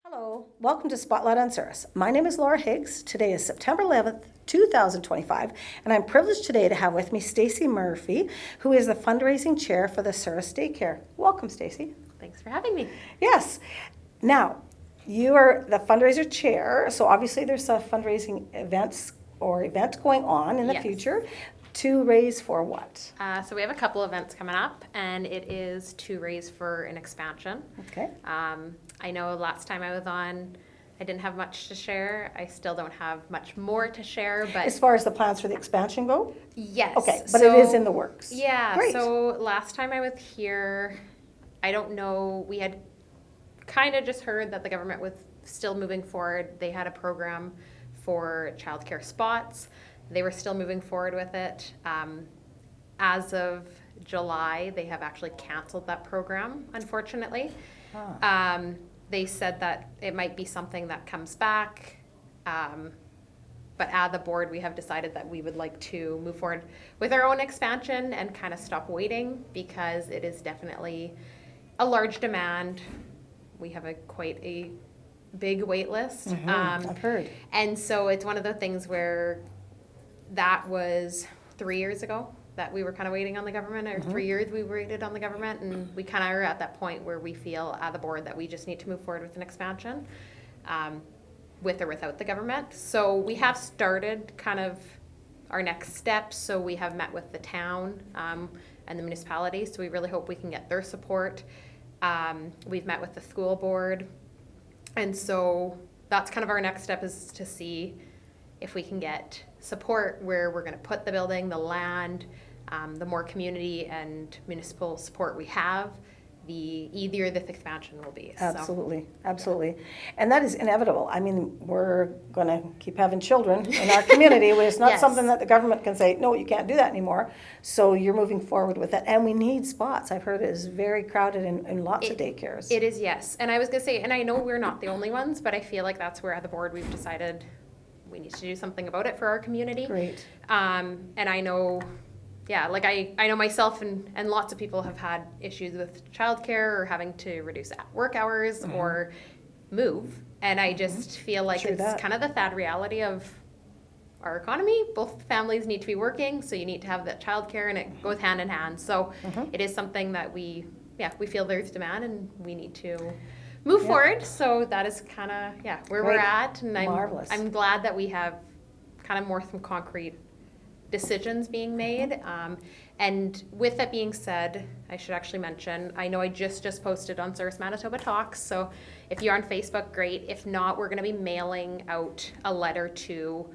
Hello, welcome to Spotlight on Souris. My name is Laura Higgs. Today is September 11th, 2025, and I'm privileged today to have with me Stacie Murphy, who is the fundraising chair for the Souris Daycare. Welcome, Stacie. Thanks for having me. Yes. Now, you are the fundraiser chair, so obviously there's a fundraising event going on in the Yes. future to raise for what? So we have a couple events coming up, and it is to raise for an expansion. Okay. I know last time I was on, I didn't have much to share. I still don't have much more to share, but As far as the plans for the expansion go? yes. Okay, but it is in the works. Yeah. Great. So last time I was here, I don't know. We had kind of just heard that the government was still moving forward. They had a program for childcare spots. They were still moving forward with it. As of July, they have actually canceled that program, unfortunately. They said that it might be something that comes back. But at the board, we have decided that we would like to move forward with our own expansion and kind of stop waiting because it is definitely a large demand. We have quite a big wait list. I've heard. And so it's one of the things where that was 3 years ago that we were kind of waiting on the government, or 3 years we waited on the government, and we kind of are at that point where we feel at the board that we just need to move forward with an expansion, with or without the government. So we have started kind of our next steps. So we have met with the town and the municipality, so we really hope we can get their support. We've met with the school board, and so that's kind of our next step, is to see if we can get support where we're going to put the building, the land. The more community and municipal support we have, the easier this expansion will be. Absolutely, absolutely. And that is inevitable. I mean, we're going to keep having children in our community. It's not Yes. something that the government can say, no, you can't do that anymore. So you're moving forward with that. And we need spots. I've heard it is very crowded in lots of daycares. It is, yes. And I was going to say, and I know we're not the only ones, but I feel like that's where at the board we've decided we need to do something about it for our community. Great. And I know, yeah, like I know myself and lots of people have had issues with childcare or having to reduce work hours or move. And I just feel like True it's that. kind of the sad reality of our economy. Both families need to be working, so you need to have that childcare, and it goes hand in hand. So it is something that we feel there's demand, and we need to move forward. So that is kind of, where Great. we're at. And Marvelous. I'm glad that we have kind of more some concrete decisions being made. And with that being said, I should actually mention, I know I just posted on Souris Manitoba Talks, so if you're on Facebook, great. If not, we're going to be mailing out a letter to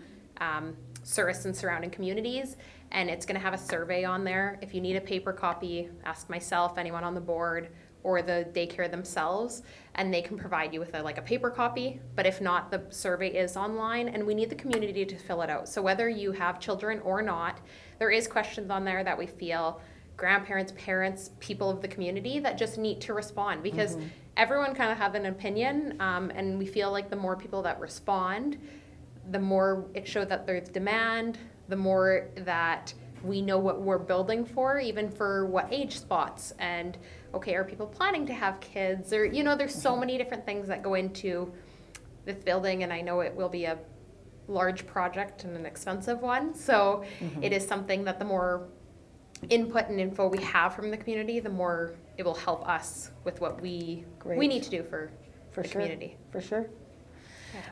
Souris and surrounding communities, and it's going to have a survey on there. If you need a paper copy, ask myself, anyone on the board, or the daycare themselves, and they can provide you with a paper copy. But if not, the survey is online, and we need the community to fill it out. So whether you have children or not, there is questions on there that we feel grandparents, parents, people of the community that just need to respond, because everyone kind of have an opinion, and we feel like the more people that respond, the more it shows that there's demand, the more that we know what we're building for, even for what age spots. And okay, are people planning to have kids? Or, there's so many different things that go into this building, and I know it will be a large project and an expensive one. So it is something that the more input and info we have from the community, the more it will help us with what we need to do for the community. For sure.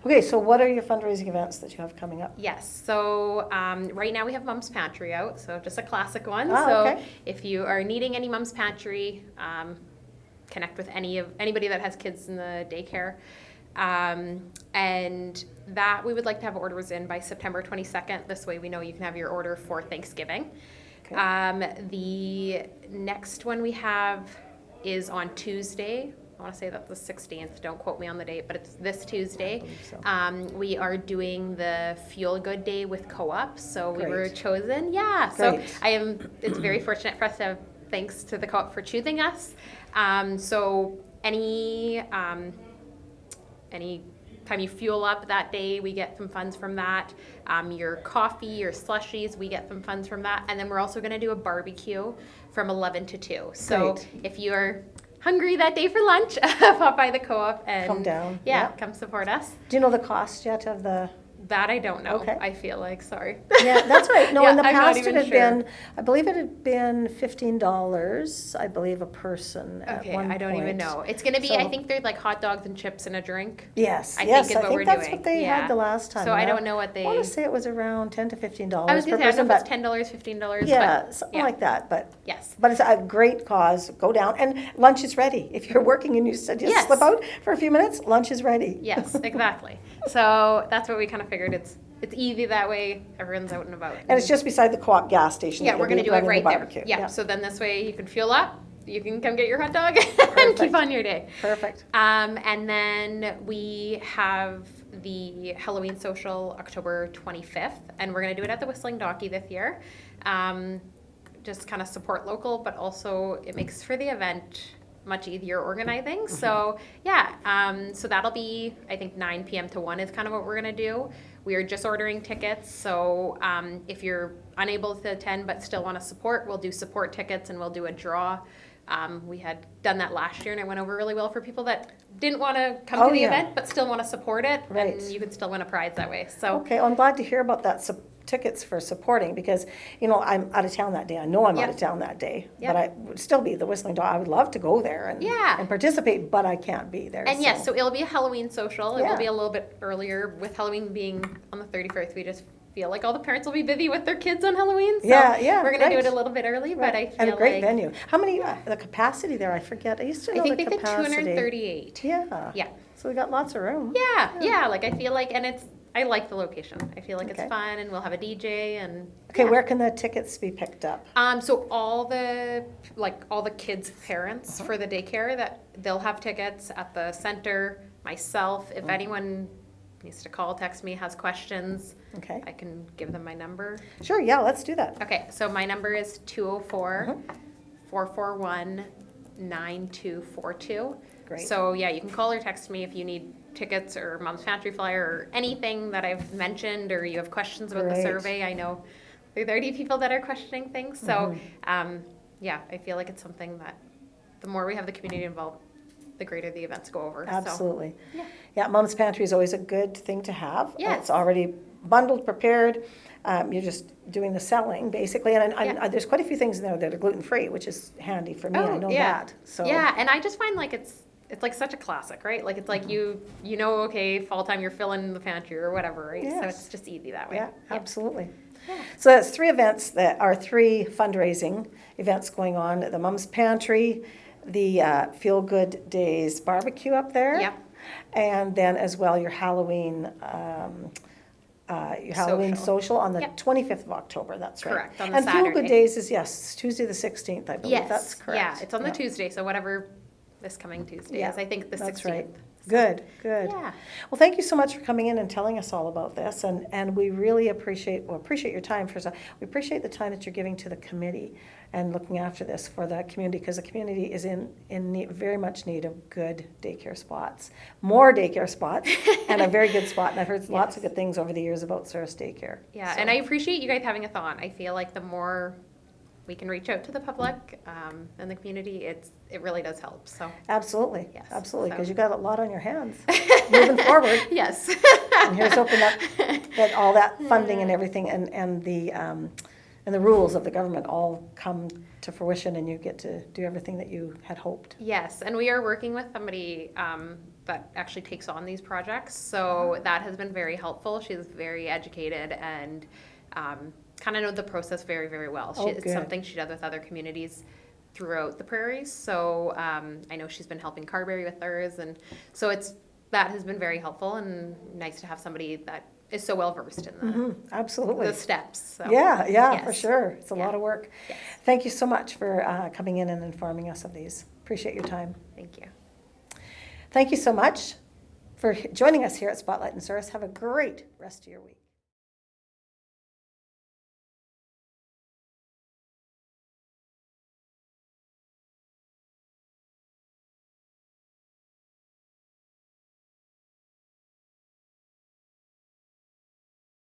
Okay, so what are your fundraising events that you have coming up? Yes, so right now we have Mom's Pantry out, so just a classic one. Okay. If you are needing any Mom's Pantry, connect with anybody that has kids in the daycare. And that we would like to have orders in by September 22nd. This way we know you can have your order for Thanksgiving. Okay. The next one we have is on Tuesday. I want to say that's the 16th. Don't quote me on the date, but it's this Tuesday. I believe so. We are doing the Fuel Good Day with Co-op, so we were Great. chosen. Yeah, so Great. it's very fortunate for us to have, thanks to the Co-op for choosing us. So any time you fuel up that day, we get some funds from that. Your coffee, your slushies, we get some funds from that. And then we're also going to do a barbecue from 11 to 2. So Great. if you're hungry that day for lunch, pop by the co-op and Come down, Yeah, yeah. come support us. Do you know the cost yet of the? That I don't know. Okay. I feel like, sorry. Yeah, that's right. No, Yeah, in the I'm not past it even had sure. been, I believe it had been $15, I believe, a person at Okay, one I don't even point. know. It's gonna be, I So- think there's like hot dogs and chips and a drink. Yes, I yes, think is I what we're think that's doing. what they Yeah. had the last time. So I yeah. don't know what I want they. to say it was around $10 to $15 I was per gonna say, I person, don't know if but it's $10, $15. yeah, but something yeah. like that. But Yes. But it's a great cause. Go down, and lunch is ready. If you're working and you said just Yes. slip out for a few minutes, lunch is ready. Yes, exactly. So that's what we kind of figured. It's easy that way. Everyone's out and about. And it's just beside the co-op gas station. Yeah, that we're you'll gonna be do it running right the there. barbecue. Yeah. So then this way you can fuel up. You can come get your hot dog and Perfect. keep on your day. Perfect. And then we have the Halloween social October 25th, and we're going to do it at the Whistling Donkey this year. Just kind of support local, but also it makes for the event much easier organizing. Mm-hmm. So yeah, so that'll be, I think 9 p.m. to 1 is kind of what we're going to do. We are just ordering tickets, so if you're unable to attend but still want to support, we'll do support tickets and we'll do a draw. We had done that last year and it went over really well for people that didn't want to come Oh, to the yeah. event but still want to support it, Right. and you can still win a prize that way. So Okay, well, I'm glad to hear about that tickets for supporting, because, you know, I'm out of town that day. I know I'm Yep. out of town that day, Yep. but I would still be at the Whistling Dog. I would love to go there and, Yeah. and participate, but I can't be there. And yes, so it'll be a Halloween social. It Yeah. will be a little bit earlier. With Halloween being on the 31st, we just feel like all the parents will be busy with their kids on Halloween. So Yeah, we're going to do right. it a little bit early, but I feel and a great like venue. How many, the capacity there, I forget. I used to I know think the they said capacity. 238. Yeah. Yeah. So we got lots of room. Yeah, like I feel like, and I like the location. I feel like Okay. it's fun, and we'll have a DJ and. Okay, yeah. where can the tickets be picked up? So all the kids' parents Uh-huh. for the daycare, that they'll have tickets at the center. Myself, Uh-huh. if anyone needs to call, text me, has questions, Okay. I can give them my number. Sure, yeah, let's do that. Okay, so my number is 204 Uh-huh. 441 9242. Great. So yeah, you can call or text me if you need tickets or Mom's Pantry flyer or anything that I've mentioned, or you have questions about the Great. survey. I know there are 30 people that are questioning things. So yeah, I feel like it's something that the more we have the community involved, the greater the events go over. Absolutely. So, yeah. Yeah, Mom's Pantry is always a good thing to have. Yes. It's already bundled, prepared. You're just doing the selling, basically. And Yeah. there's quite a few things in there that are gluten-free, which is handy for me. I know yeah. that. So Yeah, and I just find like it's like such a classic, right? Like it's like you know, okay, fall time you're filling the pantry or whatever, right? So Yes. it's just easy that way. Yeah, absolutely. Yeah. So that's three events that are three fundraising events going on. The Mom's Pantry, the Feel Good Days barbecue up there. Yeah. And then as well your Halloween social on the Yep. 25th of October, that's right. Correct, on the And Feel Good Saturday. Days is, yes, Tuesday the 16th, I believe, Yes. that's correct. Yeah, it's on the Yeah. Tuesday, so whatever this coming Tuesday Yeah, is. I think the 16th. that's right. So, Good, good. Yeah. Well, thank you so much for coming in and telling us all about this, and we really appreciate your time. First of all, we appreciate the time that you're giving to the committee and looking after this for the community, because the community is in very much need of good daycare spots, more daycare spots, and a very good spot. And I've heard lots of good things over the years about Souris Daycare. Yeah, So- and I appreciate you guys having a thought. I feel like the more we can reach out to the public and the community, it really does help. So Absolutely, Yes, absolutely, so- because you got a lot on your hands moving forward. yes. And here's hoping that all that funding and everything and the rules of the government all come to fruition, and you get to do everything that you had hoped. Yes, and we are working with somebody that actually takes on these projects, so that has been very helpful. She's very educated and kind of know the process very, very well. Oh, It's good. something she does with other communities throughout the prairies, so I know she's been helping Carberry with theirs, and so that has been very helpful and nice to have somebody that is so well versed in Absolutely. the steps. So. Yeah, for Yes. sure. It's a Yeah. lot of work. Yes. Thank you so much for coming in and informing us of these. Appreciate your time. Thank you. Thank you so much for joining us here at Spotlight and Souris. Have a great rest of your week.